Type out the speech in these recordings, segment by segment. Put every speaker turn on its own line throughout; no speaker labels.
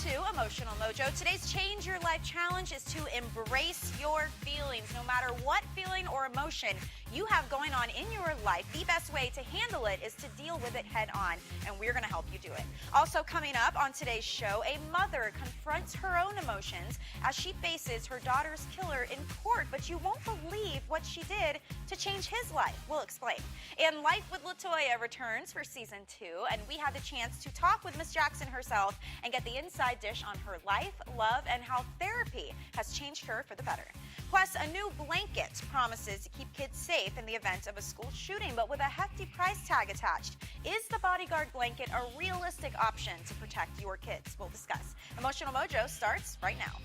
to Emotional Mojo. Today's Change Your Life Challenge is to embrace your feelings. No matter what feeling or emotion you have going on in your life, the best way to handle it is to deal with it head on, and we're going to help you do it. Also coming up on today's show, a mother confronts her own emotions as she faces her daughter's killer in court, but you won't believe what she did to change his life. We'll explain. And Life with LaToya returns for season 2, and we had the chance to talk with Miss Jackson herself and get the inside dish on her life, love, and how therapy has changed her for the better. Plus, a new blanket promises to keep kids safe in the event of a school shooting, but with a hefty price tag attached. Is the Bodyguard blanket a realistic option to protect your kids? We'll discuss. Emotional Mojo starts right now.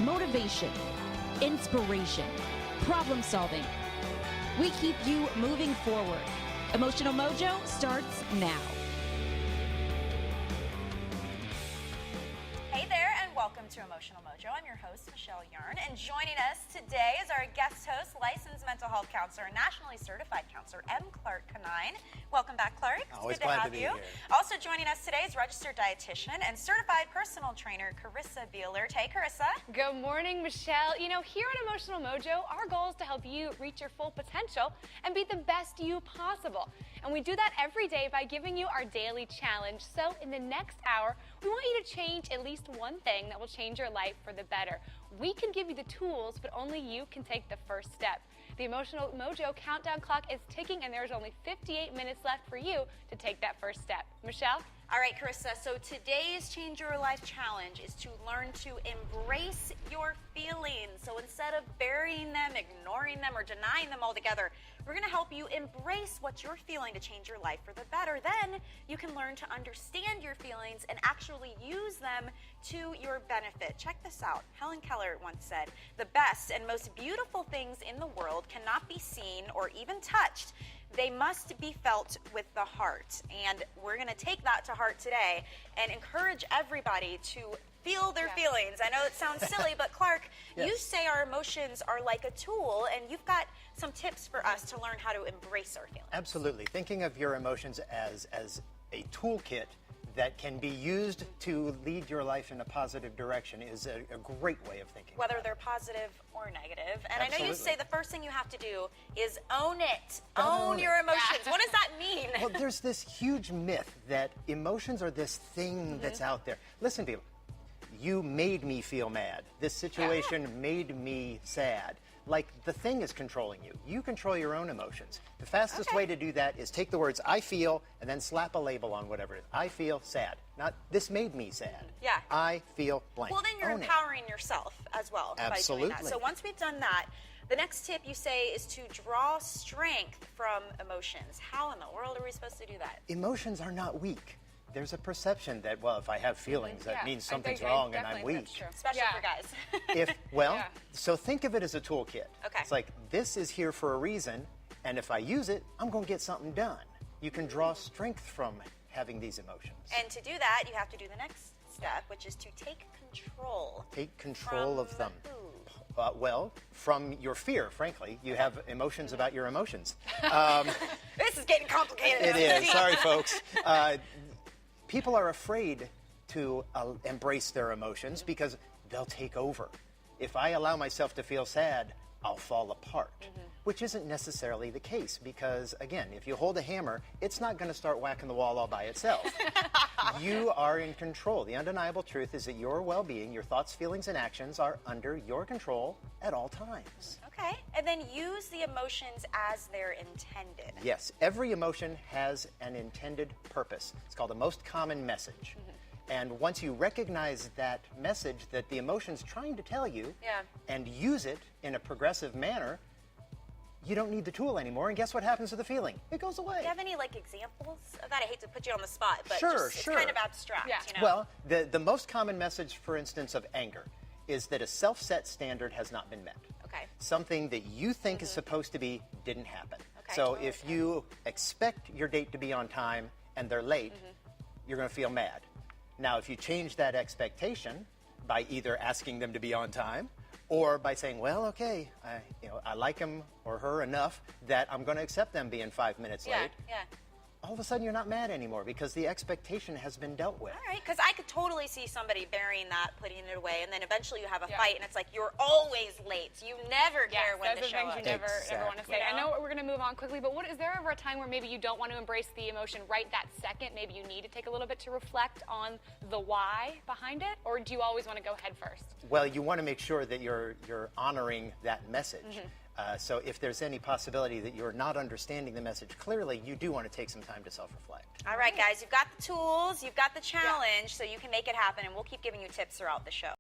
Motivation, inspiration, problem solving. We keep you moving forward. Emotional Mojo starts now.
Hey there, and welcome to Emotional Mojo. I'm your host, Michelle Yarn, and joining us today is our guest host, licensed mental health counselor and nationally certified counselor, M. Clark Canine. Welcome back, Clark.
Always
good to
glad
have
to be
you.
here.
Also joining us today is registered dietitian and certified personal trainer, Carissa Beelert. Hey, Carissa.
Good morning, Michelle. You know, here at Emotional Mojo, our goal is to help you reach your full potential and be the best you possible. And we do that every day by giving you our daily challenge. So in the next hour, we want you to change at least one thing that will change your life for the better. We can give you the tools, but only you can take the first step. The Emotional Mojo countdown clock is ticking, and there's only 58 minutes left for you to take that first step. Michelle?
All right, Carissa, so today's Change Your Life Challenge is to learn to embrace your feelings. So instead of burying them, ignoring them, or denying them altogether, we're going to help you embrace what you're feeling to change your life for the better. Then you can learn to understand your feelings and actually use them to your benefit. Check this out. Helen Keller once said, "The best and most beautiful things in the world cannot be seen or even touched. They must be felt with the heart." And we're going to take that to heart today and encourage everybody to feel their feelings. I know it sounds silly, but Clark,
Yes.
you say our emotions are like a tool, and you've got some tips for us to learn how to embrace our feelings.
Absolutely. Thinking of your emotions as a toolkit that can be used to lead your life in a positive direction is a great way of thinking.
Whether
about
they're
it.
positive or negative. And I know you
Absolutely.
say the first thing you have to do is own it. Own your emotions. What does that mean?
Well, there's this huge myth that emotions are this thing that's out there. Listen, people, you made me feel mad. This situation made me sad. Like the thing is controlling you. You control your own emotions. The fastest way to do that is take the words I feel and then slap a label on whatever it is. I feel sad. Not this made me sad.
Yeah.
I feel blank.
Well, then you're
Own it.
empowering yourself as well by doing
Absolutely.
that. So once we've done that, the next tip you say is to draw strength from emotions. How in the world are we supposed to do that?
Emotions are not weak. There's a perception that, well, if I have feelings, that
Yeah,
means
I
something's
think
wrong and I'm
definitely
weak.
that's true.
Especially for guys.
Yeah.
So think of it as a toolkit.
Okay.
It's like, this is here for a reason, and if I use it, I'm going to get something done. You can draw strength from having these emotions.
And to do that, you have to do the next step, which is to take control.
Take control of them.
Who?
Well, from your fear, frankly. You have emotions about your emotions.
This is getting complicated.
It is. Sorry, folks. People are afraid to embrace their emotions because they'll take over. If I allow myself to feel sad, I'll fall apart, which isn't necessarily the case because, again, if you hold a hammer, it's not going to start whacking the wall all by itself. You are in control. The undeniable truth is that your well-being, your thoughts, feelings, and actions are under your control at all times.
Okay. And then use the emotions as they're intended.
Yes, every emotion has an intended purpose. It's called the most common message. And once you recognize that message that the emotion's trying to tell you and use it in a progressive manner, you don't need the tool anymore. And guess what happens to the feeling? It goes away.
Do you have any examples of that? I hate to put you on the spot, but
Sure.
it's kind of abstract.
Yeah.
You know?
Well, the most common message, for instance, of anger is that a self-set standard has not been met.
Okay.
Something that you think is supposed to be didn't happen.
Okay,
So
totally.
if you expect your date to be on time and they're late, you're going to feel mad. Now, if you change that expectation by either asking them to be on time Or by saying, well, okay, I like him or her enough that I'm going to accept them being 5 minutes
Yeah,
late.
yeah.
All of a sudden, you're not mad anymore because the expectation has been dealt with.
All right, because I could totally see somebody burying that, putting it away, and then eventually you have a
Yeah.
fight, and it's like you're always late. So you never care when
those
the
are
show
things you
ends.
never want to say. I know we're going to move on quickly, but is there ever a time where maybe you don't want to embrace the emotion right that second? Maybe you need to take a little bit to reflect on the why behind it, or do you always want to go head first?
Well, you want to make sure that you're honoring that message.
Mm-hmm.
So if there's any possibility that you're not understanding the message clearly, you do want to take some time to self-reflect.
All right, guys, you've got the tools, you've got the challenge, so you can make it happen, and we'll keep giving you tips throughout the show.